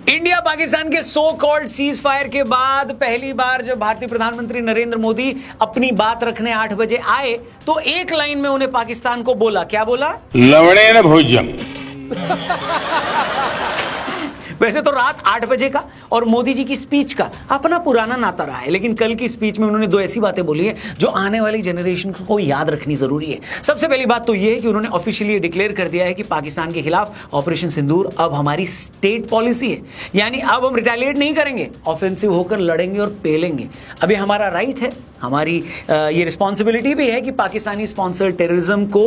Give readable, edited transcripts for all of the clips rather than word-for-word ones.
India Pakistan के so called cease fire के बाद पहली बार जब भारतीय प्रधानमंत्री नरेंद्र मोदी अपनी बात रखने 8 बजे आए तो एक लाइन में उन्हें पाकिस्तान को बोला, क्या बोला? लवणे न भोजन। वैसे तो रात 8 बजे का और मोदी जी की स्पीच का अपना पुराना नाता रहा है, लेकिन कल की स्पीच में उन्होंने दो ऐसी बातें बोली हैं जो आने वाली जनरेशन को याद रखनी जरूरी है। सबसे पहली बात तो यह है कि उन्होंने ऑफिशियली डिक्लेयर कर दिया है कि पाकिस्तान के खिलाफ ऑपरेशन सिंदूर अब हमारी स्टेट पॉलिसी है, यानी अब हम रिटेलिएट नहीं करेंगे, ऑफेंसिव होकर लड़ेंगे और पेलेंगे। अभी हमारा राइट है, हमारी ये रिस्पॉन्सिबिलिटी भी है कि पाकिस्तानी स्पॉन्सर टेररिज्म को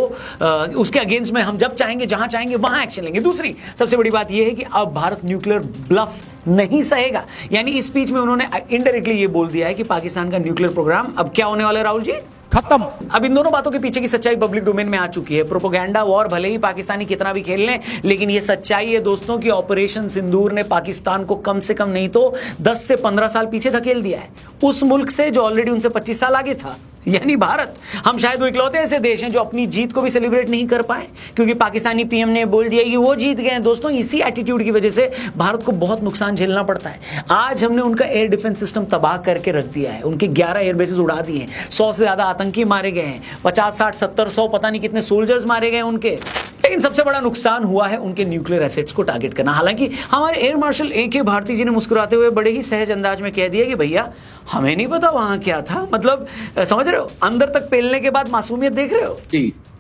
उसके अगेंस्ट में हम जब चाहेंगे जहां चाहेंगे वहां एक्शन लेंगे। दूसरी सबसे बड़ी बात यह है कि अब भारत न्यूक्लियर ब्लफ नहीं सहेगा, यानी इस स्पीच में उन्होंने इनडायरेक्टली ये बोल दिया है कि पाकिस्तान का न्यूक्लियर प्रोग्राम अब क्या होने वाला है राहुल जी? खत्म। अब इन दोनों बातों के पीछे की सच्चाई पब्लिक डोमेन में आ चुकी है। प्रोपेगेंडा वॉर भले ही पाकिस्तानी कितना भी खेल लें, लेकिन ये सच्चाई है दोस्तों कि ऑपरेशन सिंदूर ने पाकिस्तान को कम से कम नहीं तो 10 से 15 साल पीछे धकेल दिया है उस मुल्क से जो ऑलरेडी उनसे 25 साल आगे था, यानी भारत। हम शायद वो इकलौते ऐसे देश हैं जो अपनी जीत को भी सेलिब्रेट नहीं कर पाए क्योंकि पाकिस्तानी पीएम ने बोल दिया कि वो जीत गए। दोस्तों, इसी एटीट्यूड की वजह से भारत को बहुत नुकसान झेलना पड़ता है। आज हमने उनका एयर डिफेंस सिस्टम तबाह करके रख दिया है, उनके 11 एयरबेसेस उड़ा दिए हैं, 100 से ज्यादा आतंकी मारे गए हैं, 50, 60, 70, 100 पता नहीं कितने सोल्जर्स मारे गए उनके। लेकिन सबसे बड़ा नुकसान हुआ है उनके न्यूक्लियर एसेट्स को टारगेट करना। हालांकि हमारे एयर मार्शल AK भारती जी ने मुस्कुराते हुए बड़े ही सहज अंदाज में कह दिया कि भैया हमें नहीं पता वहां क्या था। मतलब समझ रहे हो, अंदर तक पेलने के बाद मासूमियत देख रहे हो।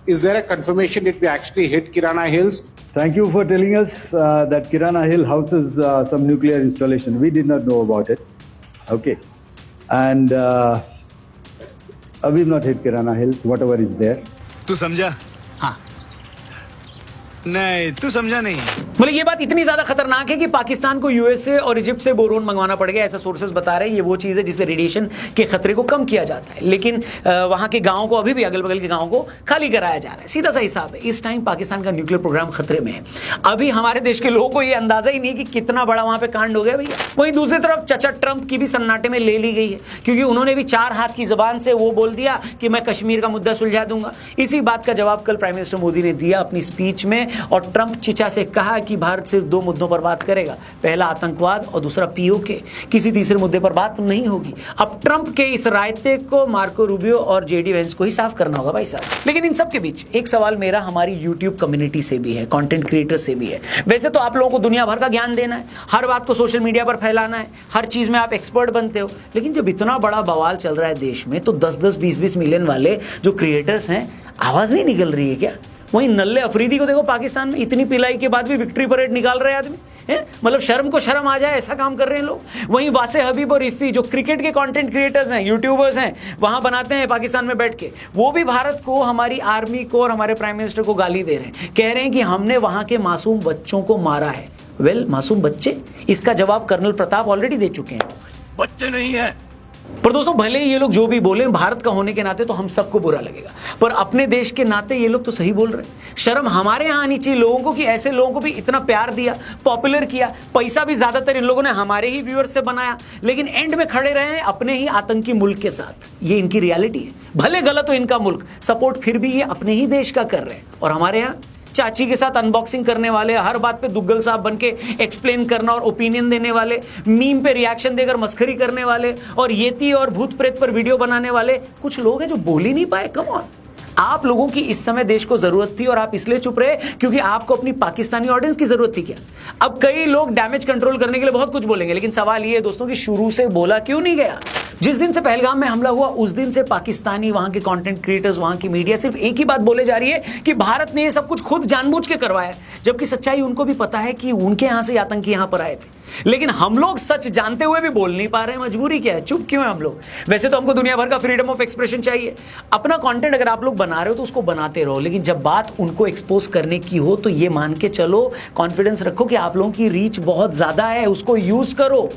Is there a confirmation that we actually hit Kirana Hills? Thank you for telling us that Kirana Hill houses some nuclear installation. We did not know about it. Okay. And we've not hit Kirana Hills, whatever is there. तू समझा? हाँ, नहीं, तू समझा नहीं। बोले ये बात इतनी ज्यादा खतरनाक है कि पाकिस्तान को USA और इजिप्ट से बोरोन मंगवाना पड़ गया, ऐसा सोर्सेज बता रहे हैं। ये वो चीज है जिससे रेडिएशन के खतरे को कम किया जाता है, लेकिन वहां के गांवों को, अभी भी अगल बगल के गांवों को खाली कराया जा रहा है। सीधा सा हिसाब है, इस टाइम पाकिस्तान का न्यूक्लियर प्रोग्राम खतरे में है। अभी हमारे देश के लोगों को यह अंदाजा ही नहीं कि कितना बड़ा वहां पे कांड हो गया भैया। वहीं दूसरी तरफ चचा ट्रंप की भी सन्नाटे में ले ली गई है, क्योंकि उन्होंने भी 4 हाथ की जबान से वो बोल दिया कि मैं कश्मीर का मुद्दा सुलझा दूंगा। इसी बात का जवाब कल प्राइम मिनिस्टर मोदी ने दिया अपनी स्पीच में, और ट्रंप चिचा से कहा कि भारत सिर्फ 2 मुद्दों पर बात करेगा, पहला आतंकवाद और दूसरा POK, किसी तीसरे मुद्दे पर बात नहीं होगी। अब ट्रंप के इस रायते को मार्को रूबियो और JD वेंस को ही साफ करना होगा भाई साहब। लेकिन इन सब के बीच एक सवाल मेरा हमारी YouTube कम्युनिटी से भी है, कंटेंट क्रिएटर से भी है। वैसे तो आप लोगों को दुनिया भर का ज्ञान देना है, हर बात को सोशल मीडिया पर फैलाना है, हर चीज में आप एक्सपर्ट बनते हो, लेकिन जब इतना बड़ा बवाल चल रहा है देश में तो 10-10, 20-20 मिलियन वाले जो क्रिएटर्स हैं, आवाज नहीं निकल रही है क्या? वहीं नल्ले अफरीदी को देखो, पाकिस्तान में इतनी पिलाई के बाद भी विक्ट्री परेड निकाल रहे आदमी हैं, मतलब शर्म को शर्म आ जाए ऐसा काम कर रहे हैं लोग। वहीं वासे हबीब और इफ़ी जो क्रिकेट के कंटेंट क्रिएटर्स हैं, यूट्यूबर्स हैं, वहां बनाते हैं पाकिस्तान में बैठ के, वो भी भारत को, हमारी आर्मी को और हमारे प्राइम मिनिस्टर को गाली दे रहे हैं, कह रहे हैं कि हमने वहां के मासूम बच्चों को मारा है। वेल, मासूम बच्चे, इसका जवाब कर्नल प्रताप ऑलरेडी दे चुके हैं, बच्चे नहीं है। पर दोस्तों, भले ये लोग जो भी बोले, भारत का होने के नाते तो हम सबको बुरा लगेगा, पर अपने देश के नाते ये लोग तो सही बोल रहे हैं। शर्म हमारे यहाँ आनी चाहिए लोगों को कि ऐसे लोगों को भी इतना प्यार दिया, पॉपुलर किया, पैसा भी ज्यादातर इन लोगों ने हमारे ही व्यूअर्स से बनाया, लेकिन एंड में खड़े रहे अपने ही आतंकी मुल्क के साथ। ये इनकी रियलिटी है। भले गलत हो इनका मुल्क, सपोर्ट फिर भी ये अपने ही देश का कर रहे हैं। और हमारे यहाँ चाची के साथ अनबॉक्सिंग करने वाले, हर बात पे दुग्गल साहब बन के एक्सप्लेन करना और ओपिनियन देने वाले, मीम पे रिएक्शन देकर मस्खरी करने वाले, और येती और भूत प्रेत पर वीडियो बनाने वाले कुछ लोग हैं जो बोल ही नहीं पाए। कम ऑन, आप लोगों की इस समय देश को जरूरत थी और आप इसलिए चुप रहे क्योंकि आपको अपनी पाकिस्तानी ऑडियंस की जरूरत थी क्या? अब कई लोग डैमेज कंट्रोल करने के लिए बहुत कुछ बोलेंगे, लेकिन सवाल ये है दोस्तों कि शुरू से बोला क्यों नहीं गया? जिस दिन से पहलगाम में हमला हुआ उस दिन से पाकिस्तानी, वहां के कंटेंट क्रिएटर्स, वहां की मीडिया सिर्फ एक ही बात बोले जा रही है कि भारत ने ये सब कुछ खुद जानबूझ के करवाया, जबकि सच्चाई उनको भी पता है कि उनके यहां से आतंकी यहां पर आए थे। लेकिन हम लोग सच जानते हुए भी बोल नहीं पा रहे हैं। मजबूरी क्या है? चुप क्यों है हम लोग? वैसे तो हमको दुनिया भर का फ्रीडम ऑफ एक्सप्रेशन चाहिए। अपना कंटेंट अगर आप लोग बना रहे हो तो उसको बनाते रहो, लेकिन जब बात उनको एक्सपोज करने की हो तो ये मान के चलो, कॉन्फिडेंस रखो कि आप लोगों की रीच बहुत ज्यादा है, उसको यूज करो।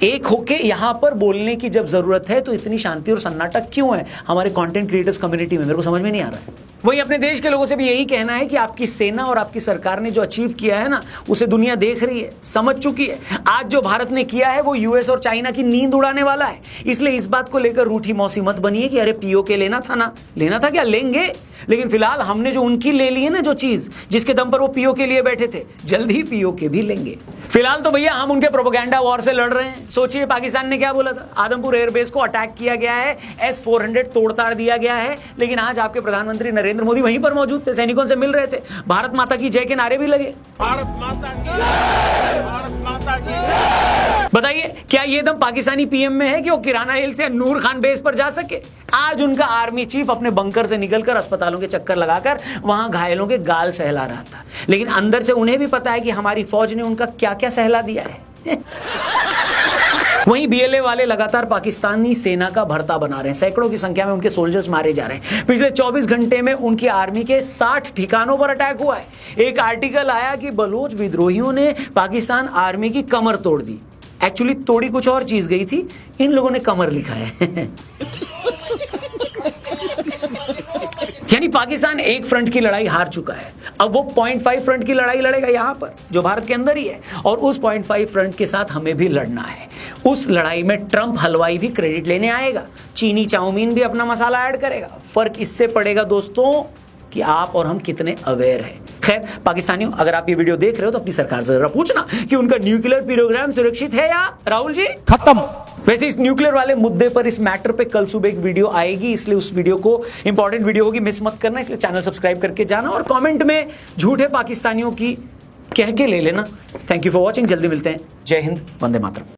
एक होके यहां पर बोलने की जब जरूरत है तो इतनी शांति और सन्नाटा क्यों है हमारे कंटेंट क्रिएटर्स कम्युनिटी में? मेरे को समझ में नहीं आ रहा है। वहीं अपने देश के लोगों से भी यही कहना है कि आपकी सेना और आपकी सरकार ने जो अचीव किया है ना, उसे दुनिया देख रही है, समझ चुकी है। आज जो भारत ने किया है वो US और चाइना की नींद उड़ाने वाला है। इसलिए इस बात को लेकर रूठी मौसी मत बनिए कि अरे POK लेना था ना, लेना था क्या, लेंगे। लेकिन फिलहाल हमने जो उनकी ले ली है ना, जो चीज जिसके दम पर वो पीओ के लिए बैठे थे, जल्द ही पीओ के भी लेंगे। फिलहाल तो भैया हम उनके प्रोपेगेंडा वॉर से लड़ रहे हैं। सोचिए पाकिस्तान ने क्या बोला था, आदमपुर एयरबेस को अटैक किया गया है, S-400 तोड़ताड़ दिया गया है, लेकिन आज आपके प्रधानमंत्री नरेंद्र मोदी वहीं पर मौजूद थे, सैनिकों से मिल रहे थे, भारत माता की जय के नारे भी लगे। भारत माता की जय, भारत माता की जय। बताइए क्या ये दम पाकिस्तानी पीएम में है कि वो किराना हिल से नूर खान बेस पर जा सके? आज उनका आर्मी चीफ अपने बंकर से निकलकर अस्पतालों के चक्कर लगाकर वहां घायलों के गाल सहला रहा था, लेकिन अंदर से उन्हें भी पता है कि हमारी फौज ने उनका क्या क्या सहला दिया है। वहीं बीएलए वाले लगातार पाकिस्तानी सेना का भरता बना रहे हैं, सैकड़ों की संख्या में उनके सोल्जर्स मारे जा रहे हैं। पिछले 24 घंटे में उनकी आर्मी के 60 ठिकानों पर अटैक हुआ है। एक आर्टिकल आया कि बलोच विद्रोहियों ने पाकिस्तान आर्मी की कमर तोड़ दी। एक्चुअली तोड़ी कुछ और चीज गई थी, इन लोगों ने कमर लिखा है। यानी पाकिस्तान एक फ्रंट की लड़ाई हार चुका है, अब वो 0.5 फ्रंट की लड़ाई लड़ेगा यहां पर, जो भारत के अंदर ही है, और उस 0.5 फ्रंट के साथ हमें भी लड़ना है। उस लड़ाई में ट्रंप हलवाई भी क्रेडिट लेने आएगा, चीनी चाउमीन भी अपना मसाला ऐड करेगा। फर्क इससे पड़ेगा दोस्तों कि आप और हम कितने अवेयर हैं। खैर पाकिस्तानियों, अगर आप ये वीडियो देख रहे हो तो अपनी सरकार से जरा पूछना कि उनका न्यूक्लियर प्रोग्राम सुरक्षित है या राहुल जी खत्म। वैसे इस न्यूक्लियर वाले मुद्दे पर, इस मैटर पे कल सुबह एक वीडियो आएगी, इसलिए उस वीडियो को, इंपॉर्टेंट वीडियो होगी, मिस मत करना। इसलिए चैनल सब्सक्राइब करके जाना और कमेंट में झूठे पाकिस्तानियों की कह के ले लेना। थैंक यू फॉर वॉचिंग, जल्दी मिलते हैं। जय हिंद, वंदे मातरम।